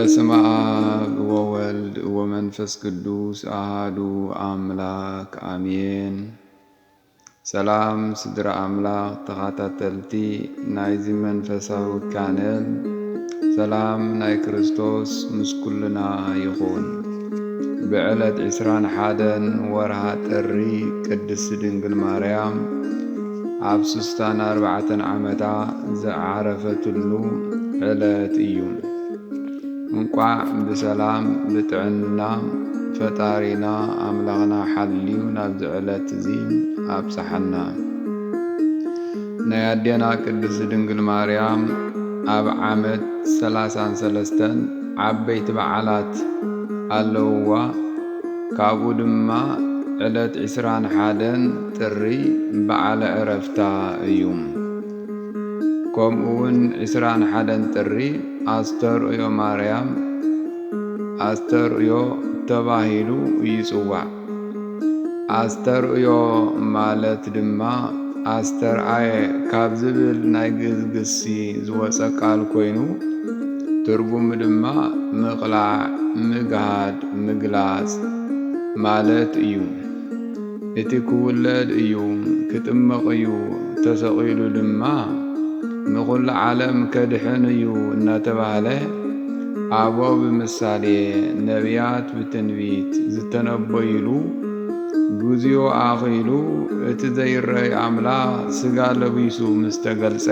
በስመ አብ ወወልድ ወመንፈስ ቅዱስ አሐዱ አምላክ አሜን። ሰላም ስድራ አምላክ ተኸታተልቲ ናይዚ መንፈሳዊ ቻነል ሰላም ናይ ክርስቶስ ምስ ኩልና ይኹን። ብዕለት 21 ወርሃ ጥሪ ቅድስት ድንግል ማርያም ኣብ 64 ዓመታ ዘዓረፈትሉ ዕለት እዩ። እንቋዕ ብሰላም ብጥዕና ፈጣሪና ኣምላኽና ሓልዩ ናብዚ ዕለት እዚ ኣብፅሓና። ናይ ኣዴና ቅድስት ድንግል ማርያም ኣብ ዓመት 33 ዓበይቲ በዓላት ኣለውዋ። ካብኡ ድማ ዕለት 21 ጥሪ በዓለ ዕረፍታ እዩ። ከምኡውን 21 ጥሪ ኣስተርእዮ ማርያም ኣስተርእዮ ተባሂሉ ይጽዋዕ። ኣስተርእዮ ማለት ድማ ኣስተርአየ ካብ ዝብል ናይ ግእዝ ግሲ ዝወፀ ቃል ኮይኑ ትርጉሙ ድማ ምቕላዕ፣ ምግሃድ፣ ምግላጽ ማለት እዩ። እቲ ክውለድ እዩ፣ ክጥመቕ እዩ፣ ተሰቒሉ ድማ ንኹሉ ዓለም ከድሕን እዩ እናተባህለ ኣቦ ብምሳሌ ነቢያት ብትንቢት ዝተነበይሉ ግዚኦ ኣኺሉ እቲ ዘይረአይ ኣምላኽ ሥጋ ለቢሱ ምስ ተገልጸ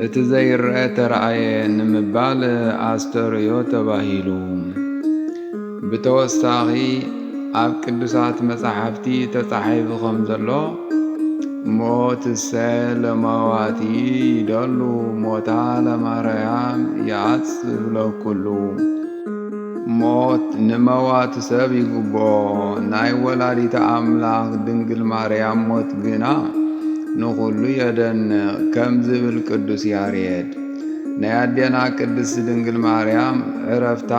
እቲ ዘይረአ ተረአየ ንምባል ኣስተርእዮ ተባሂሉ። ብተወሳኺ ኣብ ቅዱሳት መጻሕፍቲ ተጻሒፉ ከም ዘሎ ሞትሰ ለመዋቲ ይደሉ ሞታ ለማርያም ያጽብ ለኩሉ። ሞት ንመዋቲ ሰብ ይግብኦ፣ ናይ ወላዲተ ኣምላኽ ድንግል ማርያም ሞት ግና ንኹሉ የደንቕ ከም ዝብል ቅዱስ ያሬድ። ናይ ኣዴና ቅድስት ድንግል ማርያም ዕረፍታ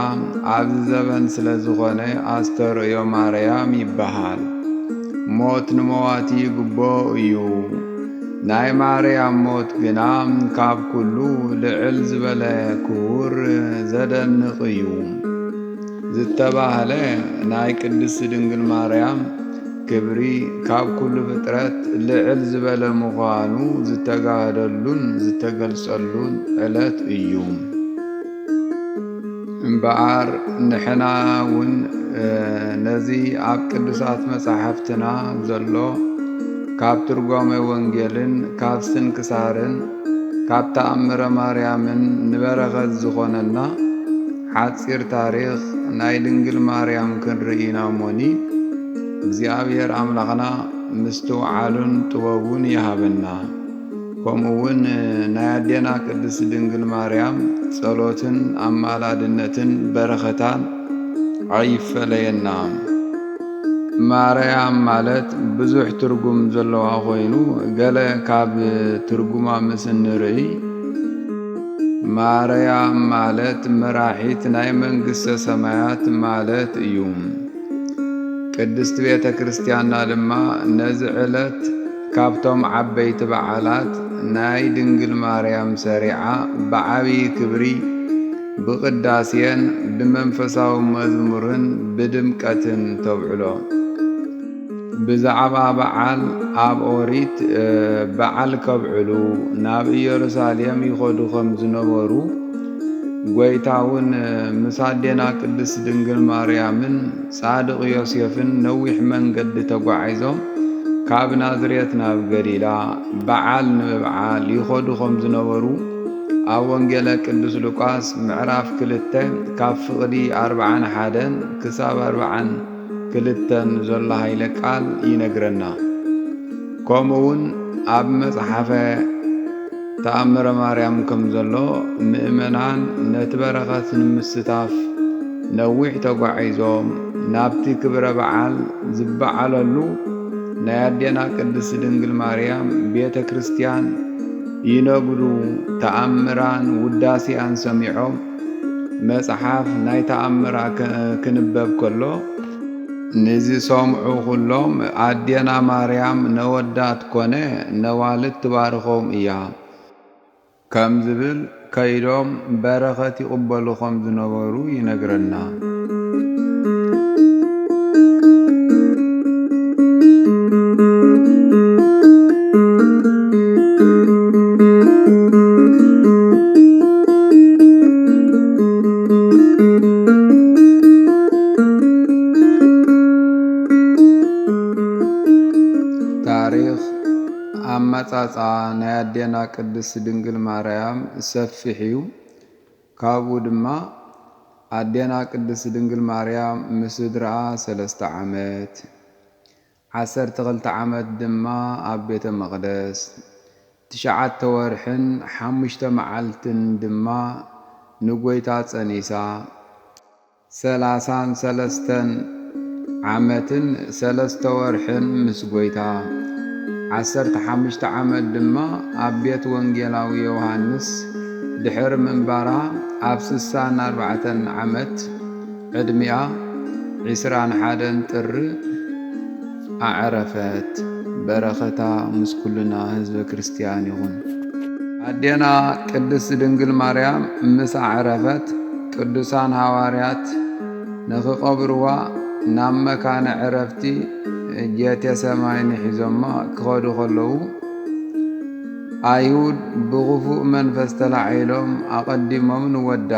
ኣብዚ ዘበን ስለ ዝኾነ ኣስተርእዮ ማርያም ይበሃል። ሞት ንመዋቲ ይግብኦ እዩ። ናይ ማርያም ሞት ግና ካብ ኩሉ ልዕል ዝበለ ክቡር ዘደንቕ እዩ ዝተባህለ ናይ ቅድስት ድንግል ማርያም ክብሪ ካብ ኩሉ ፍጥረት ልዕል ዝበለ ምዃኑ ዝተጋህደሉን ዝተገልጸሉን ዕለት እዩ። እምበኣር ንሕና እውን ነዚ ኣብ ቅዱሳት መጻሕፍትና ዘሎ ካብ ትርጓሜ ወንጌልን ካብ ስንክሳርን ካብ ተኣምረ ማርያምን ንበረኸት ዝኾነና ሓፂር ታሪኽ ናይ ድንግል ማርያም ክንርኢና እሞኒ እግዚአብሔር ኣምላኽና ምስትውዓሉን ጥበቡን ይሃበና። ከምኡውን ናይ ኣዴና ቅድስት ድንግል ማርያም ጸሎትን ኣማላድነትን በረኸታን ኣይፈለየና። ማርያም ማለት ብዙሕ ትርጉም ዘለዋ ኮይኑ ገለ ካብ ትርጉማ ምስ ንርኢ ማርያም ማለት መራሒት ናይ መንግሥተ ሰማያት ማለት እዩ። ቅድስት ቤተ ክርስቲያንና ድማ ነዚ ዕለት ካብቶም ዓበይቲ በዓላት ናይ ድንግል ማርያም ሰሪዓ ብዓብዪ ክብሪ ብቅዳሴን ብመንፈሳዊ መዝሙርን ብድምቀትን ተውዕሎ። ብዛዕባ በዓል ኣብ ኦሪት በዓል ከብዕሉ ናብ ኢየሩሳሌም ይኸዱ ከም ዝነበሩ ጐይታውን ምስ ኣዴና ቅድስት ድንግል ማርያምን ጻድቕ ዮሴፍን ነዊሕ መንገዲ ተጓዒዞም ካብ ናዝሬት ናብ ገሊላ በዓል ንምብዓል ይኸዱ ከም ዝነበሩ ኣብ ወንጌለ ቅዱስ ሉቃስ ምዕራፍ 2 ካብ ፍቕዲ 41 ክሳብ 42 ዘሎ ሃይለ ቃል ይነግረና። ከምኡውን ኣብ መጽሓፈ ተኣምረ ማርያም ከም ዘሎ ምእመናን ነቲ በረኸት ንምስታፍ ነዊሕ ተጓዒዞም ናብቲ ክብረ በዓል ዝበዓለሉ ናይ ኣዴና ቅድስት ድንግል ማርያም ቤተ ክርስቲያን ይነግዱ ተኣምራን ውዳሴያን ሰሚዖም መጽሓፍ ናይ ተኣምራ ክንበብ ከሎ ንዝሰምዑ ኩሎም ኣዴና ማርያም ነወዳት ኮነ ነዋልት ትባርኾም እያ ከም ዝብል ከይዶም በረኸት ይቕበሉ ከም ዝነበሩ ይነግረና። ታሪኽ ኣመጻጽኣ ናይ ኣዴና ቅድስት ድንግል ማርያም ሰፊሕ እዩ። ካብኡ ድማ ኣዴና ቅድስት ድንግል ማርያም ምስ ስድርኣ 3 ዓመት 12 ዓመት ድማ ኣብ ቤተ መቕደስ 9 ወርሕን 5 መዓልትን ድማ ንጎይታ ጸኒሳ 33 ዓመትን 3 ወርሕን ምስ ጎይታ 15 ዓመት ድማ ኣብ ቤት ወንጌላዊ ዮሃንስ ድሕሪ ምንባራ ኣብ 64 ዓመት ዕድሚኣ 21 ጥሪ ኣዕረፈት። በረኸታ ምስ ኩልና ህዝበ ክርስቲያን ይኹን። ኣዴና ቅድስት ድንግል ማርያም ምስ ኣዕረፈት ቅዱሳን ሐዋርያት ንኽቐብርዋ ናብ መካነ ዕረፍቲ ጌቴሰማኒ ሒዞማ ክኸዱ ከለዉ ኣይሁድ ብኽፉእ መንፈስ ተላዒሎም ኣቐዲሞም ንወዳ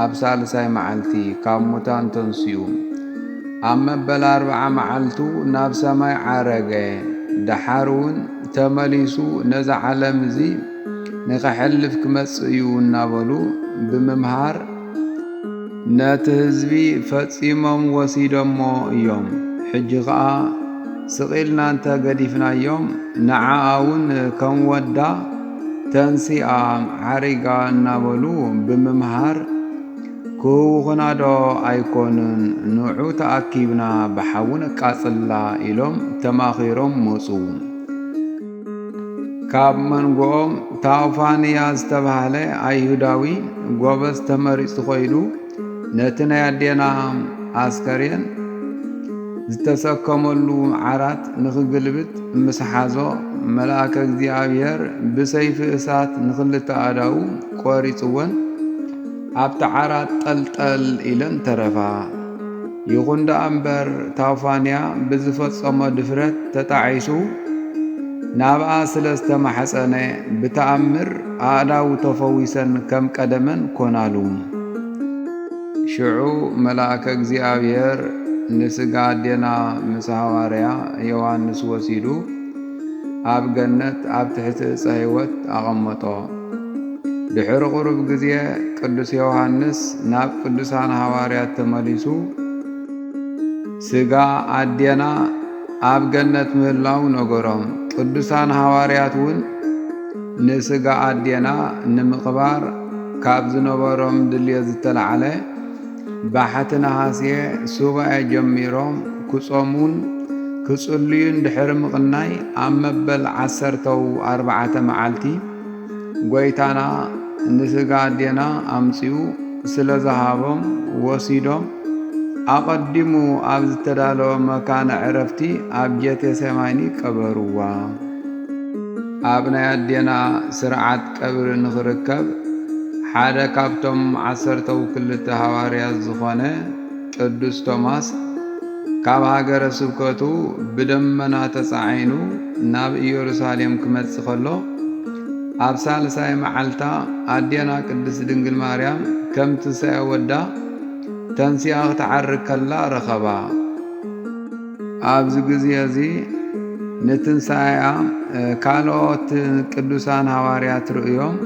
ኣብ ሳልሳይ መዓልቲ ካብ ሙታን ተንስኡ ኣብ መበል 40 መዓልቱ ናብ ሰማይ ዓረገ። ደሓር እውን ተመሊሱ ነዚ ዓለም እዚ ንኸሕልፍ ክመጽእ እዩ እናበሉ ብምምሃር ነቲ ህዝቢ ፈጺሞም ወሲዶሞ እዮም። ሕጂ ኸዓ ስቒልና እንተገዲፍናዮም ንዓዓ እውን ከም ወዳ ተንሲኣ ዓሪጋ እናበሉ ብምምሃር ክህውኹና ዶ ኣይኮኑን ንዑ ተኣኪብና ብሓውን ኣቃጽላ ኢሎም ተማኺሮም መፁ። ካብ መንጎኦም ታውፋንያ ዝተባህለ ኣይሁዳዊ ጎበዝ ተመሪጹ ኾይዱ ነቲ ናይ ኣዴና ኣስከሬን ዝተሰከመሉ ዓራት ንኽግልብጥ ምስ ሓዞ መልአከ እግዚአብሔር ብሰይፊ እሳት ንኽልተ ኣዳው ቆሪጽወን ኣብቲ ዓራት ጠልጠል ኢለን ተረፋ። ይኹን ደኣ እምበር ታውፋንያ ብዝፈጸሞ ድፍረት ተጣዒሱ ናብኣ ስለ ዝተማሕፀነ ብተኣምር ኣእዳው ተፈዊሰን ከም ቀደመን ኮናሉ። ሽዑ መልአከ እግዚአብሔር ንስጋ ኣዴና ምስ ሐዋርያ ዮሃንስ ወሲዱ ኣብ ገነት ኣብ ትሕቲ ዕፀ ሕይወት ኣቐመጦ። ድሕሪ ቁሩብ ግዜ ቅዱስ ዮሃንስ ናብ ቅዱሳን ሐዋርያት ተመሊሱ ስጋ ኣዴና ኣብ ገነት ምህላው ነገሮም። ቅዱሳን ሐዋርያት እውን ንስጋ ኣዴና ንምቕባር ካብ ዝነበሮም ድልየት ዝተለዓለ ባሕቲ ነሃሴ ሱባኤ ጀሚሮም ክጾሙን ክጽልዩን ድሕሪ ምቕናይ ኣብ መበል 14 መዓልቲ ጐይታና ንስጋ ኣዴና ኣምጺኡ ስለ ዝሃቦም ወሲዶም ኣቐዲሙ ኣብ ዝተዳለወ መካነ ዕረፍቲ ኣብ ጌቴሰማኒ ቀበርዋ። ኣብ ናይ ኣዴና ስርዓት ቀብሪ ንኽርከብ ሓደ ካብቶም 12 ሐዋርያት ዝኾነ ቅዱስ ቶማስ ካብ ሃገረ ስብከቱ ብደመና ተጻዒኑ ናብ ኢየሩሳሌም ክመጽእ ከሎ ኣብ ሳልሳይ መዓልታ ኣዴና ቅድስት ድንግል ማርያም ከም ትንሣኤ ወዳ ተንሲኣ ክትዓርግ ከላ ረኸባ። ኣብዚ ግዜ እዚ ንትንሣኤያ ካልኦት ቅዱሳን ሐዋርያት ርእዮም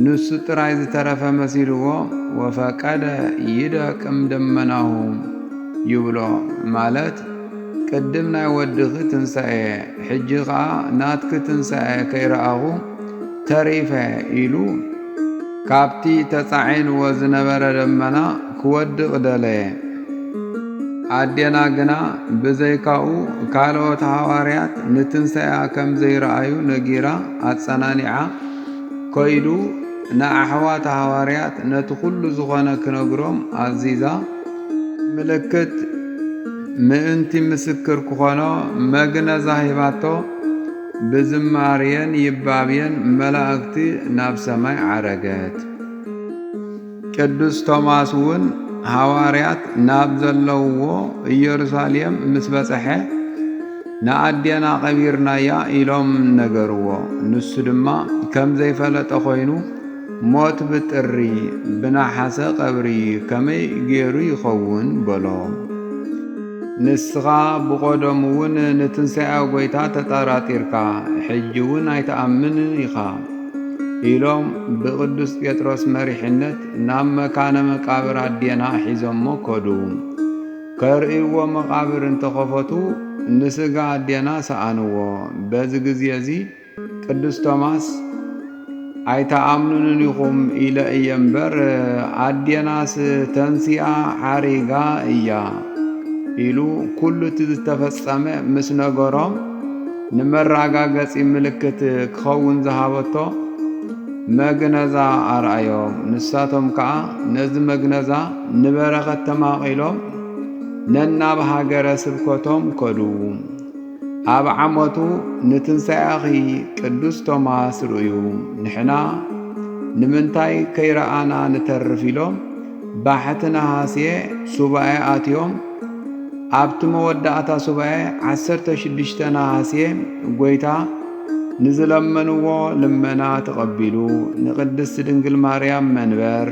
ንሱ ጥራይ ዝተረፈ መሲልዎ ወፈቀደ ይደቅም ደመናሁ ይብሎ ማለት ቅድም ናይ ወድኺ ትንሣኤ ሕጂ ኸዓ ናትክ ትንሣኤ ከይረአኹ ተሪፈ ኢሉ ካብቲ ተጻዒንዎ ዝነበረ ደመና ክወድቕ ደለየ። ኣዴና ግና ብዘይካኡ ካልኦት ሃዋርያት ንትንሣኤ ከም ዘይረአዩ ነጊራ ኣጸናኒዓ ኮይዱ ንኣሕዋት ሃዋርያት ነቲ ኩሉ ዝኾነ ክነግሮም ኣዚዛ ምልክት ምእንቲ ምስክር ክኾኖ መግነዛ ሂባቶ ብዝማርየን ይባብየን መላእክቲ ናብ ሰማይ ዓረገት። ቅዱስ ቶማስ እውን ሃዋርያት ናብ ዘለውዎ ኢየሩሳሌም ምስ በጽሐ ንኣዴና ቐቢርናያ ኢሎም ነገርዎ። ንሱ ድማ ከም ዘይፈለጠ ኾይኑ ሞት ብጥሪ ብናሓሰ ቀብሪ ከመይ ገይሩ ይኸውን በሎ። ንስኻ ብቆዶም እውን ንትንሣኤ ጐይታ ተጠራጢርካ ሕጂ እውን ኣይተኣምንን ኢኻ ኢሎም ብቅዱስ ጴጥሮስ መሪሕነት ናብ መካነ መቃብር ኣዴና ሒዞሞ ከዱ። ከርእይዎ መቃብር እንተኸፈቱ ንስጋ ኣዴና ሰኣንዎ። በዚ ጊዜ እዚ ቅዱስ ቶማስ ኣይተኣምኑንን ኢኹም ኢለ እየ እምበር ኣዴናስ ተንሲኣ ሓሪጋ እያ ኢሉ ኩሉ እቲ ዝተፈጸመ ምስ ነገሮም ንመረጋገጺ ምልክት ክኸውን ዝሃበቶ መግነዛ ኣርአዮም። ንሳቶም ከዓ ነዚ መግነዛ ንበረኸት ተማቒሎም ነናብ ሃገረ ስብከቶም ከዱ። ኣብ ዓመቱ ንትንሣኤኺ ቅዱስ ቶማስ ርእዩ ንሕና ንምንታይ ከይረኣና ንተርፍ ኢሎም ባሕቲ ነሃሴ ሱባኤ ኣትዮም። ኣብቲ መወዳእታ ሱባኤ 16 ነሃሴ ጐይታ ንዝለመንዎ ልመና ተቐቢሉ ንቅድስት ድንግል ማርያም መንበር፣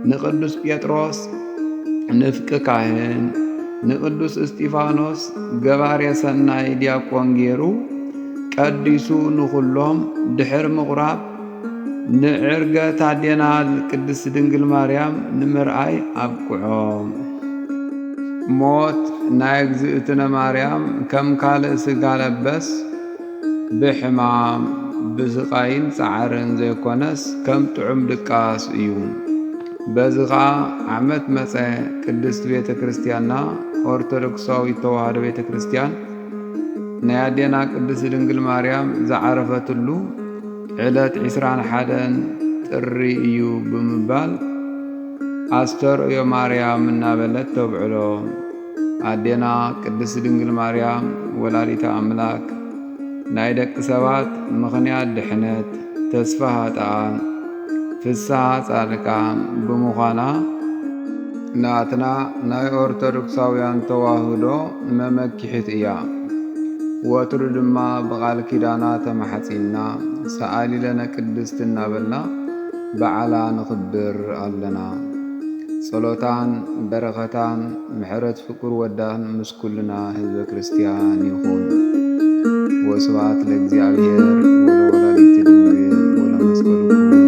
ንቅዱስ ጴጥሮስ ንፍቂ ካህን፣ ንቅዱስ እስጢፋኖስ ገባርየ ሰናይ ዲያቆን ገይሩ ቀዲሱ ንኹሎም ድሕር ምቑራብ ንዕርገት ኣዴና ቅድስት ድንግል ማርያም ንምርኣይ ኣብቅዖም። ሞት ናይ እግዝእትነ ማርያም ከም ካልእ ሥጋ ለበስ ብሕማም ብስቃይን ጻዕርን ዘይኮነስ ከም ጥዑም ድቃስ እዩ። በዚ ኸዓ ዓመት መጸ ቅድስት ቤተ ክርስቲያንና ኦርቶዶክሳዊት ተዋህዶ ቤተ ክርስቲያን ናይ ኣዴና ቅድስት ድንግል ማርያም ዝዓረፈትሉ ዕለት 21 ጥሪ እዩ ብምባል ኣስተርእዮ ማርያም እናበለት ተብዕሎ። ኣዴና ቅድስት ድንግል ማርያም ወላዲተ ኣምላክ ናይ ደቂ ሰባት ምኽንያት ድሕነት ተስፋ ሃጣን ፍስሓ ጻድቃን ብምዃና ናትና ናይ ኦርቶዶክሳውያን ተዋህዶ መመኪሕት እያ። ወትሩ ድማ ብቓል ኪዳና ተማሕጺና ሰኣሊ ለነ ቅድስት እናበልና በዓላ ንኽብር ኣለና። ጸሎታን በረኸታን ምሕረት ፍቁር ወዳን ምስ ኩልና ህዝበ ክርስቲያን ይኹን። ወስብሐት ለእግዚአብሔር ወለወላዲቱ ድንግል ወለመስቀሉ